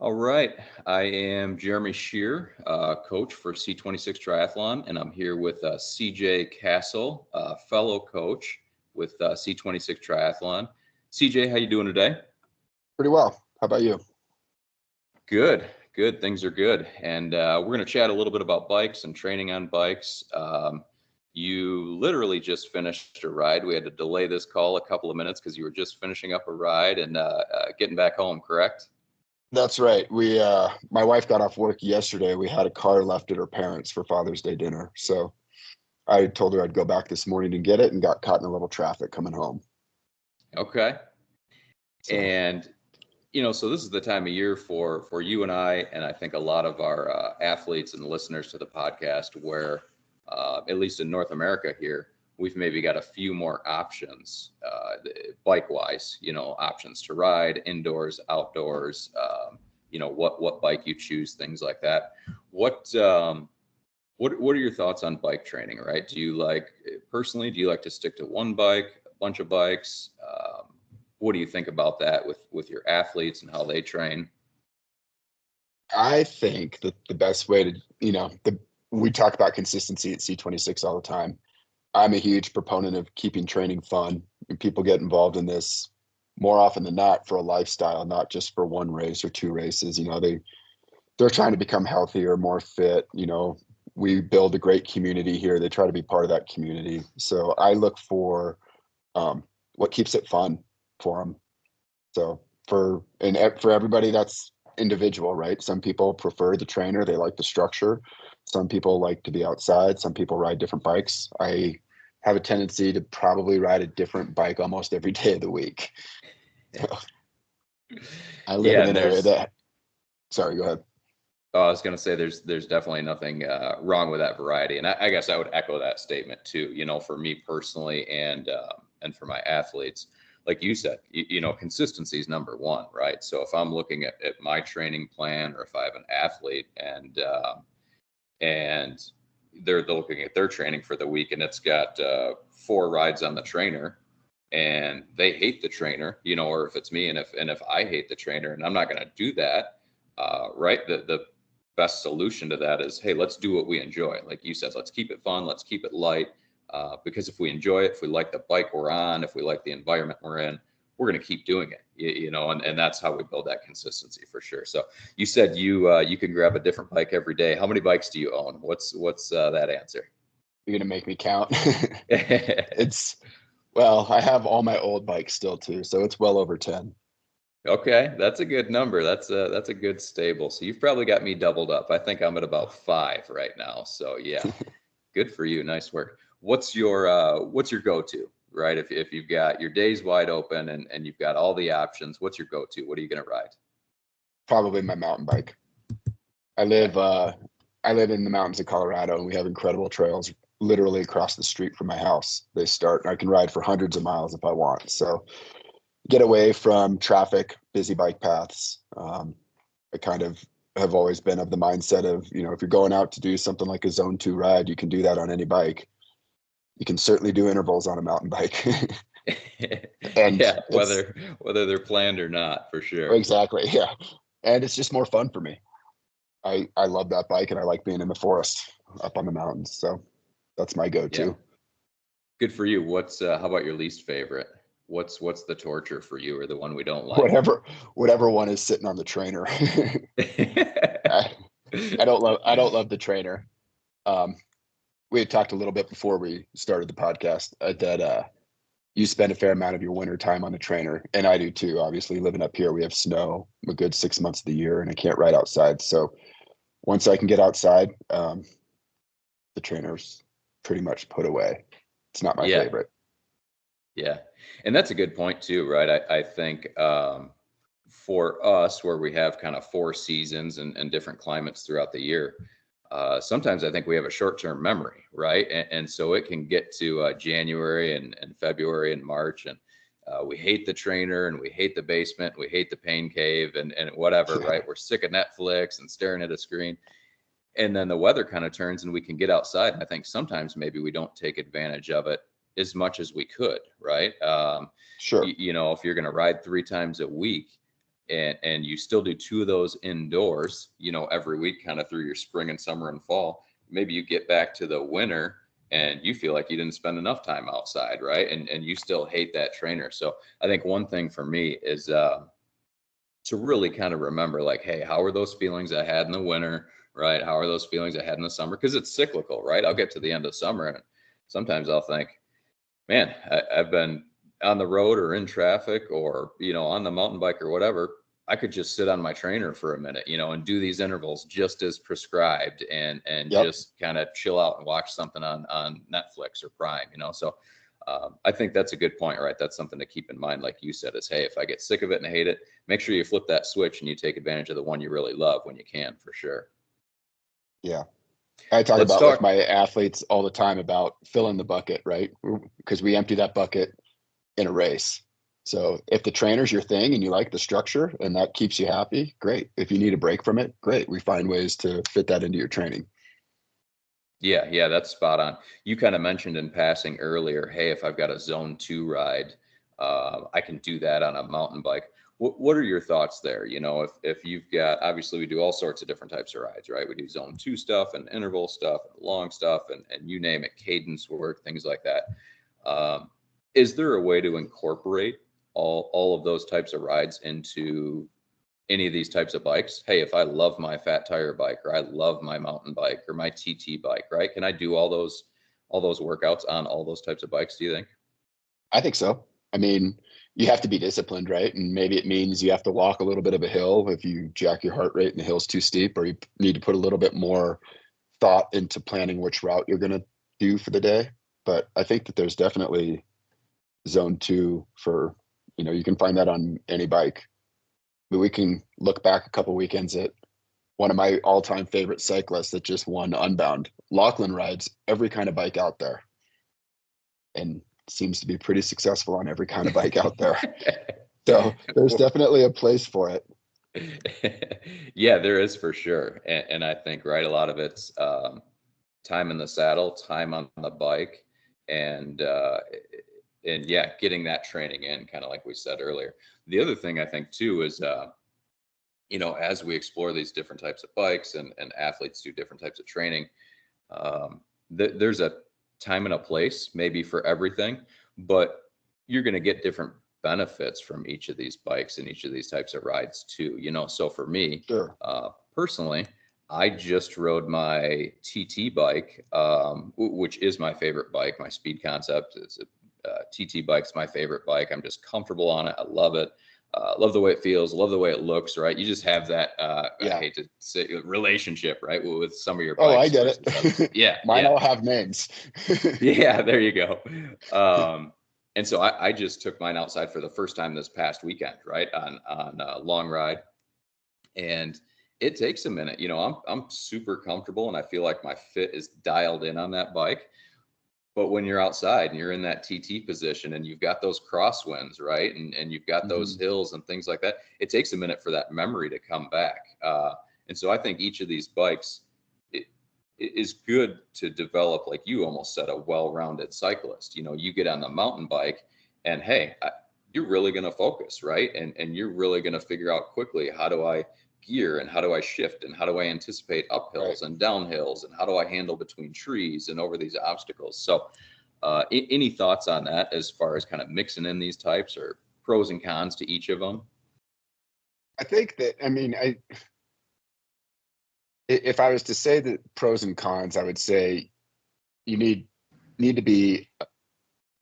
All right. I am Jeremy Shear, coach for C26 Triathlon, and I'm here with CJ Castle, fellow coach with C26 Triathlon. CJ, how you doing today? Pretty well. How about you? Good, good. Things are good. And we're going to chat a little bit about bikes and training on bikes. You literally just finished a ride. We had to delay this call a couple of minutes because you were just finishing up a ride and getting back home, correct? That's right. My wife got off work yesterday. We had a car left at her parents' for Father's Day dinner. So I told her I'd go back this morning and get it and got caught in a little traffic coming home. Okay. So And so this is the time of year for you and I think a lot of our athletes and listeners to the podcast, where at least in North America here, we've maybe got a few more options, bike wise. Options to ride indoors, outdoors. What bike you choose, things like that. What are your thoughts on bike training? Right? Personally? Do you like to stick to one bike, a bunch of bikes? What do you think about that with your athletes and how they train? I think that the best way we talk about consistency at C26 all the time. I'm a huge proponent of keeping training fun, and people get involved in this more often than not for a lifestyle, not just for one race or two races. They're trying to become healthier, more fit. We build a great community here. They try to be part of that community. So I look for what keeps it fun for them. So for everybody, that's individual, right? Some people prefer the trainer. They like the structure. Some people like to be outside. Some people ride different bikes. I have a tendency to probably ride a different bike almost every day of the week. So I live Yeah, in and an area there's that, sorry, go ahead. oh, I was going to say there's definitely nothing wrong with that variety, and I guess I would echo that statement too. For me personally, and for my athletes, like you said, consistency is number one, right? So if I'm looking at my training plan, or if I have an athlete and they're looking at their training for the week, and it's got 4 rides on the trainer, and they hate the trainer, or if it's me, and if I hate the trainer, and I'm not going to do that, right? The best solution to that is, hey, let's do what we enjoy. Like you said, let's keep it fun, let's keep it light, because if we enjoy it, if we like the bike we're on, if we like the environment we're in, we're going to keep doing it, and that's how we build that consistency for sure. So you said you can grab a different bike every day. How many bikes do you own? What's that answer? You're going to make me count. I have all my old bikes still too. So it's well over 10. Okay, that's a good number. That's a good stable. So you've probably got me doubled up. I think I'm at about 5 right now. So yeah, good for you. Nice work. What's your go-to, right? If you've got your days wide open and you've got all the options, what's your go-to? What are you going to ride? Probably my mountain bike. I Okay. live uh I live in the mountains of Colorado, and we have incredible trails literally across the street from my house. They start, and I can ride for hundreds of miles if I want. So get away from traffic, busy bike paths. I kind of have always been of the mindset of, if you're going out to do something like a zone 2 ride, you can do that on any bike. You can certainly do intervals on a mountain bike. And Yeah, it's whether they're planned or not, for sure. exactly, yeah. And it's just more fun for me. I love that bike, and I like being in the forest up on the mountains. So that's my Yeah. go-to. Good for you. How about your least favorite? What's the torture for you, or the one we don't like? Whatever one is sitting on the trainer. I, I don't love the trainer. Um, we had talked a little bit before we started the podcast that you spend a fair amount of your winter time on the trainer, and I do too. Obviously, living up here, we have snow a good 6 months of the year, and I can't ride outside. So once I can get outside, the trainer's pretty much put away. It's not my Yeah, favorite. yeah, and that's a good point too, right? I think for us, where we have kind of 4 seasons and different climates throughout the year, sometimes I think we have a short-term memory, right? And so it can get to January and February and March, and we hate the trainer, and we hate the basement, we hate the pain cave, and whatever, Yeah, right? We're sick of Netflix and staring at a screen. And then the weather kind of turns and we can get outside. And I think sometimes maybe we don't take advantage of it as much as we could, right? sure. If you're going to ride 3 times a week, and you still do 2 of those indoors, every week, kind of through your spring and summer and fall, maybe you get back to the winter and you feel like you didn't spend enough time outside, right? And you still hate that trainer. So I think one thing for me is to really kind of remember, like, hey, how are those feelings I had in the winter, right? How are those feelings I had in the summer? Because it's cyclical, right? I'll get to the end of summer and sometimes I'll think, man, I've been on the road or in traffic or, on the mountain bike or whatever. I could just sit on my trainer for a minute, and do these intervals just as prescribed and Yep. just kind of chill out and watch something on Netflix or Prime, So I think that's a good point, right? That's something to keep in mind. Like you said, is, hey, if I get sick of it and hate it, make sure you flip that switch and you take advantage of the one you really love when you can, for sure. Yeah. I talk Let's about with talk. my athletes all the time about filling the bucket, right? Because we empty that bucket in a race. So if the trainer's your thing and you like the structure and that keeps you happy, great. If you need a break from it, great. We find ways to fit that into your training. Yeah, that's spot on. You kind of mentioned in passing earlier, hey, if I've got a zone 2 ride, I can do that on a mountain bike. What are your thoughts there? If you've got, obviously we do all sorts of different types of rides, right? We do zone 2 stuff and interval stuff and long stuff and you name it, cadence work, things like that. Is there a way to incorporate all of those types of rides into any of these types of bikes? Hey, if I love my fat tire bike or I love my mountain bike or my TT bike, right? Can I do all those workouts on all those types of bikes, do you think? I think so. I mean, you have to be disciplined, right? And maybe it means you have to walk a little bit of a hill if you jack your heart rate and the hill's too steep, or you need to put a little bit more thought into planning which route you're going to do for the day. But I think that there's definitely zone 2 for, you can find that on any bike. But we can look back a couple weekends at one of my all-time favorite cyclists that just won Unbound. Lachlan rides every kind of bike out there and seems to be pretty successful on every kind of bike out there. So there's definitely a place for it. Yeah, there is for sure. And I think, right, a lot of it's time in the saddle, time on the bike, and yeah, getting that training in, kind of like we said earlier. The other thing I think too is as we explore these different types of bikes and athletes do different types of training, there's a time and a place maybe for everything, but you're going to get different benefits from each of these bikes and each of these types of rides too. So for me, Sure. personally, I just rode my TT bike, which is my favorite bike. My Speed Concept is a TT bike's my favorite bike. I'm just comfortable on it. I love it. Love the way it feels. Love the way it looks. Right. You just have that. Yeah. I hate to say relationship, right, with some of your Oh, I bikes. get it. Yeah. Mine Yeah. all have names. Yeah. There you go. And so I just took mine outside for the first time this past weekend, right, on a long ride, and it takes a minute. I'm super comfortable, and I feel like my fit is dialed in on that bike. But when you're outside and you're in that TT position and you've got those crosswinds, right, and you've got those hills and things like that, it takes a minute for that memory to come back. And so I think each of these bikes it is good to develop, like you almost said, a well-rounded cyclist. You get on the mountain bike and, hey, you're really going to focus, right? And you're really going to figure out quickly, how do I gear and how do I shift and how do I anticipate uphills and downhills and how do I handle between trees and over these obstacles? So any thoughts on that as far as kind of mixing in these types, or pros and cons to each of them? I think that, if I was to say the pros and cons, I would say you need to be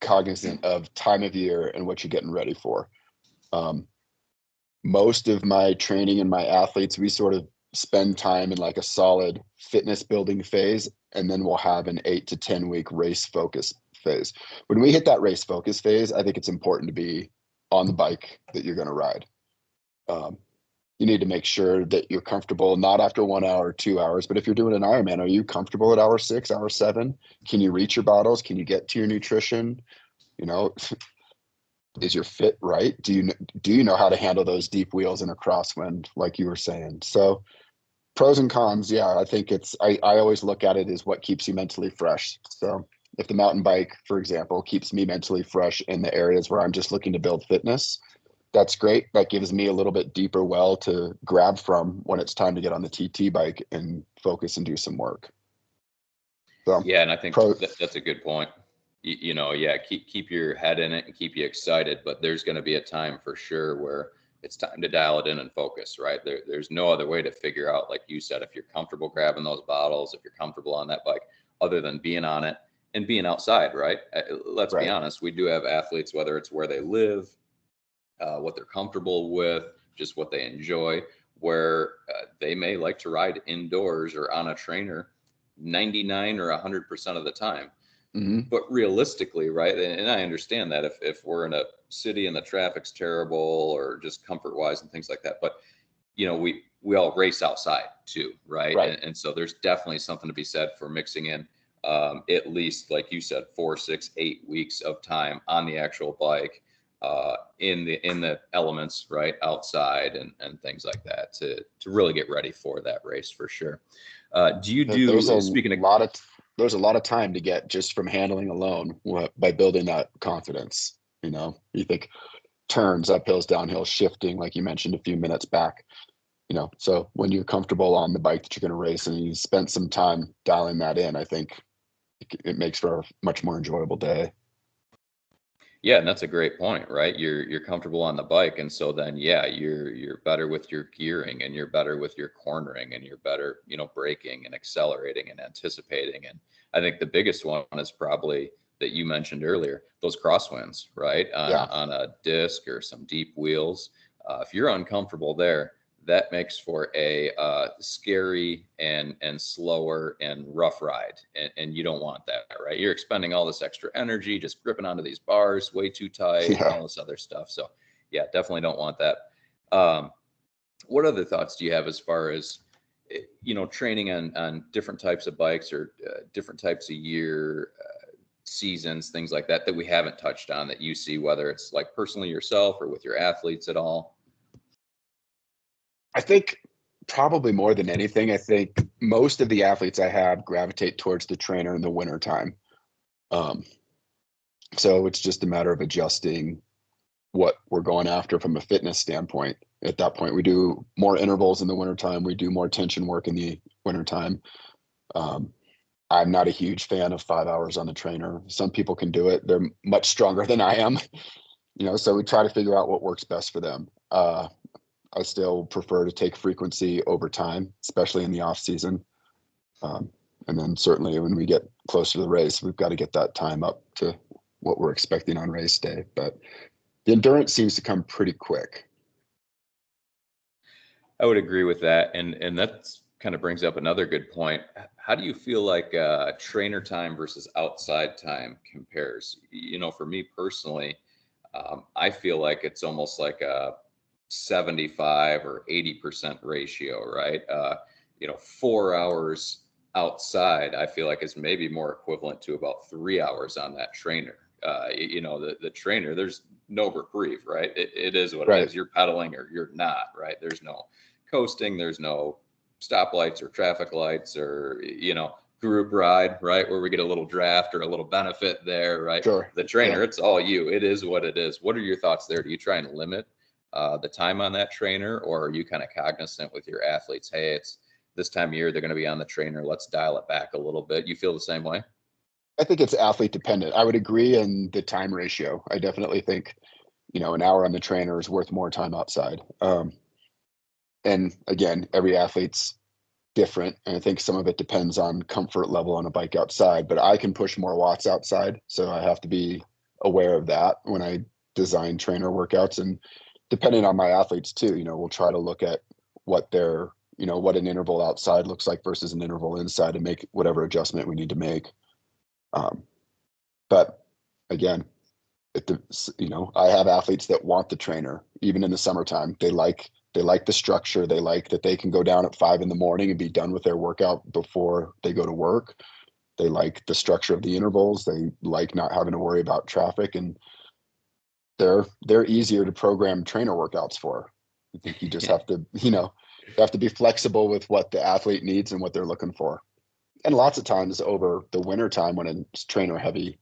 cognizant of time of year and what you're getting ready for. Most of my training and my athletes, we sort of spend time in like a solid fitness building phase, and then we'll have an 8 to 10 week race focus phase. When we hit that race focus phase, I think it's important to be on the bike that you're going to ride. You need to make sure that you're comfortable, not after 1 hour, 2 hours, but if you're doing an Ironman, are you comfortable at hour 6, hour 7? Can you reach your bottles? Can you get to your nutrition? Is your fit right? Do you know how to handle those deep wheels in a crosswind, like you were saying? So pros and cons, yeah, I think I always look at it as what keeps you mentally fresh. So if the mountain bike, for example, keeps me mentally fresh in the areas where I'm just looking to build fitness, that's great. That gives me a little bit deeper well to grab from when it's time to get on the TT bike and focus and do some work. So Yeah, and I think pro, that's a good point. Yeah, keep your head in it and keep you excited, but there's going to be a time for sure where it's time to dial it in and focus, right? There's no other way to figure out, like you said, if you're comfortable grabbing those bottles, if you're comfortable on that bike, other than being on it and being outside, right? Let's be right. honest, we do have athletes, whether it's where they live, what they're comfortable with, just what they enjoy, where they may like to ride indoors or on a trainer 99 or 100% of the time. Mm-hmm. But realistically, right? And I understand that if we're in a city and the traffic's terrible or just comfort wise and things like that, but we all race outside too, right? Right. And so there's definitely something to be said for mixing in at least, like you said, 4, 6, 8 weeks of time on the actual bike, in the elements, right, outside and things like that to really get ready for that race for sure. Do you There's do, a speaking of, lot of there's a lot of time to get just from handling alone by building that confidence. You think turns, uphills, downhills, shifting, like you mentioned a few minutes back. So when you're comfortable on the bike that you're going to race and you spent some time dialing that in, I think it makes for a much more enjoyable day. yeah, and that's a great point, right? You're comfortable on the bike, and so then yeah, you're better with your gearing, and you're better with your cornering, and you're better, braking and accelerating and anticipating. And I think the biggest one is probably that you mentioned earlier, those crosswinds, right? Yeah. On a disc or some deep wheels. If you're uncomfortable there, that makes for a scary and slower and rough ride, and you don't want that, right? You're expending all this extra energy just gripping onto these bars way too tight and Yeah. all this other stuff. So yeah, definitely don't want that. What other thoughts do you have as far as training on different types of bikes or different types of year, seasons, things like that we haven't touched on, that you see, whether it's like personally yourself or with your athletes at all? I think probably more than anything, I think most of the athletes I have gravitate towards the trainer in the wintertime. Um, so it's just a matter of adjusting what we're going after from a fitness standpoint. At that point, we do more intervals in the wintertime. We do more tension work in the wintertime. Um, I'm not a huge fan of 5 hours on the trainer. Some people can do it. They're much stronger than I am, so we try to figure out what works best for them. I still prefer to take frequency over time, especially in the off season. And then certainly when we get closer to the race, we've got to get that time up to what we're expecting on race day. But the endurance seems to come pretty quick. I would agree with that, and that's kind of brings up another good point. How do you feel like trainer time versus outside time compares? For me personally, I feel like it's almost like a 75 or 80% ratio, right? 4 hours outside, I feel like is maybe more equivalent to about 3 hours on that trainer. The trainer, there's no reprieve, right? It is what it Right. is. You're pedaling or you're not, right? There's no coasting, there's no stoplights or traffic lights or, group ride, right? Where we get a little draft or a little benefit there, right? Sure. The trainer, Yeah. it's all you. It is what it is. What are your thoughts there? Do you try and limit the time on that trainer, or are you kind of cognizant with your athletes? Hey, it's this time of year, they're going to be on the trainer. Let's dial it back a little bit. You feel the same way? I think it's athlete dependent. I would agree in the time ratio. I definitely think, an hour on the trainer is worth more time outside. And again, every athlete's different. And I think some of it depends on comfort level on a bike outside, but I can push more watts outside. So I have to be aware of that when I design trainer workouts. And depending on my athletes too, we'll try to look at what their, what an interval outside looks like versus an interval inside and make whatever adjustment we need to make. But again, I have athletes that want the trainer even in the summertime. They like the structure. They like that they can go down at 5 a.m. and be done with their workout before they go to work. They like the structure of the intervals. They like not having to worry about traffic, and they're easier to program trainer workouts for. I think you just have to, you have to be flexible with what the athlete needs and what they're looking for. And lots of times over the winter time when it's trainer heavy,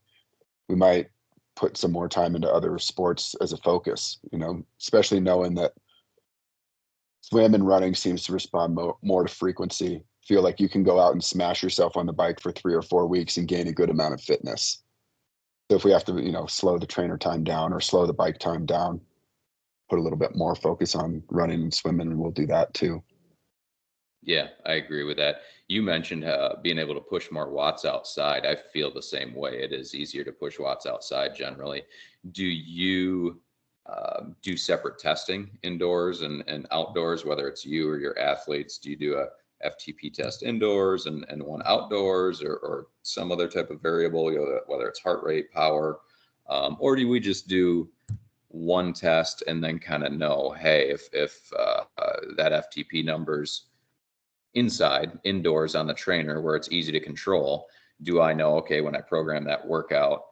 we might put some more time into other sports as a focus, especially knowing that swim and running seems to respond more to frequency. Feel like you can go out and smash yourself on the bike for 3 or 4 weeks and gain a good amount of fitness. So if we have to, slow the trainer time down or slow the bike time down, put a little bit more focus on running and swimming, and we'll do that too. Yeah, I agree with that. You mentioned being able to push more watts outside. I feel the same way. It is easier to push watts outside generally. Do you do separate testing indoors and outdoors, whether it's you or your athletes? Do you do a FTP test indoors and one outdoors, or some other type of variable, whether it's heart rate, power, or do we just do one test and then kind of know, hey, if that FTP number's indoors on the trainer where it's easy to control, do I know, okay, when I program that workout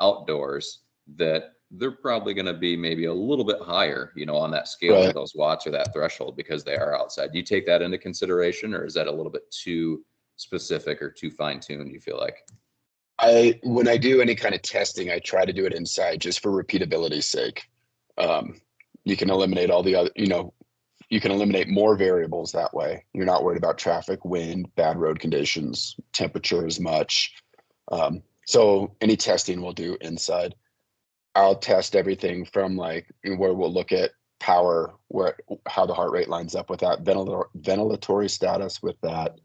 outdoors, that they're probably going to be maybe a little bit higher, on that scale, Right. of those watts or that threshold, because they are outside. Do you take that into consideration, or is that a little bit too specific or too fine-tuned, you feel like? When I do any kind of testing, I try to do it inside just for repeatability's sake. You can eliminate all the other, you can eliminate more variables that way. You're not worried about traffic, wind, bad road conditions, temperature as much. So any testing we'll do inside. I'll test everything from like where we'll look at power, how the heart rate lines up with that, ventilatory status with that.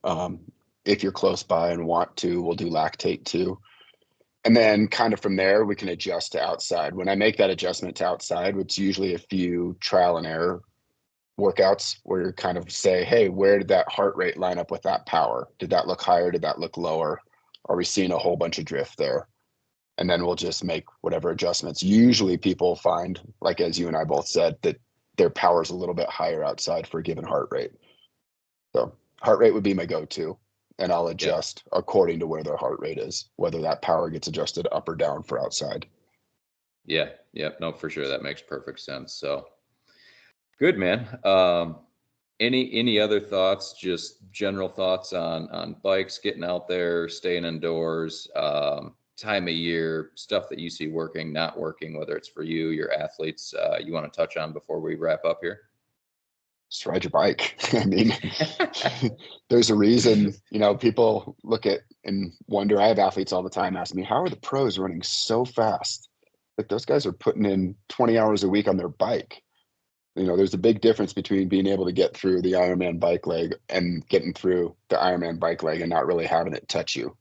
If you're close by and want to, we'll do lactate too. And then kind of from there, we can adjust to outside. When I make that adjustment to outside, it's usually a few trial and error workouts where you kind of say, hey, where did that heart rate line up with that power? Did that look higher? Did that look lower? Are we seeing a whole bunch of drift there? And then we'll just make whatever adjustments. Usually people find, like as you and I both said, that their power is a little bit higher outside for a given heart rate. So heart rate would be my go-to, and I'll adjust according to where their heart rate is, whether that power gets adjusted up or down for outside. Yeah, no, for sure. That makes perfect sense. So good, man. Any other thoughts, just general thoughts on bikes, getting out there, staying indoors, time of year, stuff that you see working, not working, whether it's for you, your athletes, you want to touch on before we wrap up here? Just ride your bike. I mean, there's a reason, people look at and wonder. I have athletes all the time ask me, how are the pros running so fast? Like those guys are putting in 20 hours a week on their bike. There's a big difference between being able to get through the Ironman bike leg and getting through the Ironman bike leg and not really having it touch you.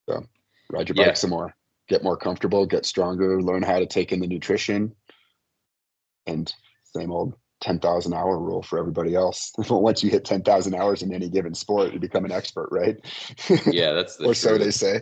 So ride your bike some more, get more comfortable, get stronger, learn how to take in the nutrition, and same old 10,000 hour rule for everybody else. Once you hit 10,000 hours in any given sport, you become an expert, right? Yeah, that's the or truth. So they say.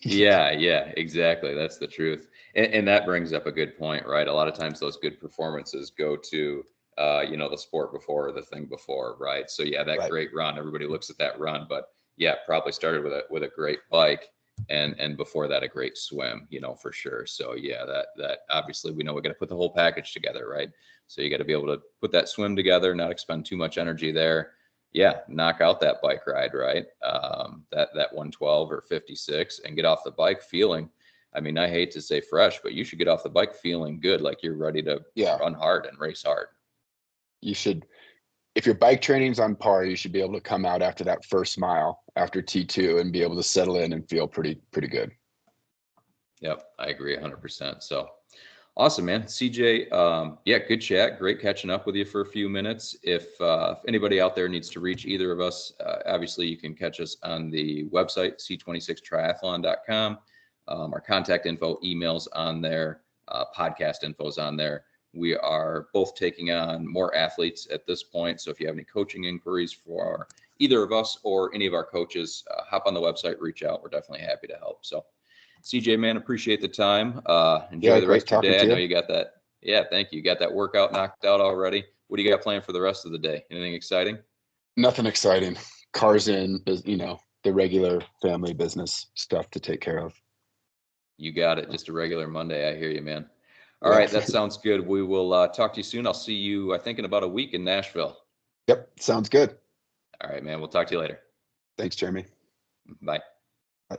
Yeah, exactly. That's the truth. And that brings up a good point, right? A lot of times those good performances go to, the sport before or the thing before, right? So yeah, that great run, everybody looks at that run, but yeah, probably started with a great bike and before that, a great swim, for sure. So yeah, that obviously we know we got to put the whole package together, right? So you got to be able to put that swim together, not expend too much energy there. Yeah, knock out that bike ride, right? That 112 or 56 and get off the bike feeling, I mean, I hate to say fresh, but you should get off the bike feeling good, like you're ready to run hard and race hard. You should, if your bike training's on par, you should be able to come out after that first mile, after T2, and be able to settle in and feel pretty good. Yep, I agree 100%. So awesome, man. CJ, good chat. Great catching up with you for a few minutes. If anybody out there needs to reach either of us, obviously you can catch us on the website, c26triathlon.com. Our contact info, emails on there, podcast info's on there. We are both taking on more athletes at this point. So if you have any coaching inquiries for either of us or any of our coaches, hop on the website, reach out. We're definitely happy to help. So CJ, man, appreciate the time. Enjoy the rest of your day. I know you got that. Yeah, thank you. You got that workout knocked out already. What do you got planned for the rest of the day? Anything exciting? Nothing exciting. Cars in, the regular family business stuff to take care of. You got it. Just a regular Monday. I hear you, man. All right. That sounds good. We will talk to you soon. I'll see you, I think, in about a week in Nashville. Yep. Sounds good. All right, man. We'll talk to you later. Thanks, Jeremy. Bye. Bye.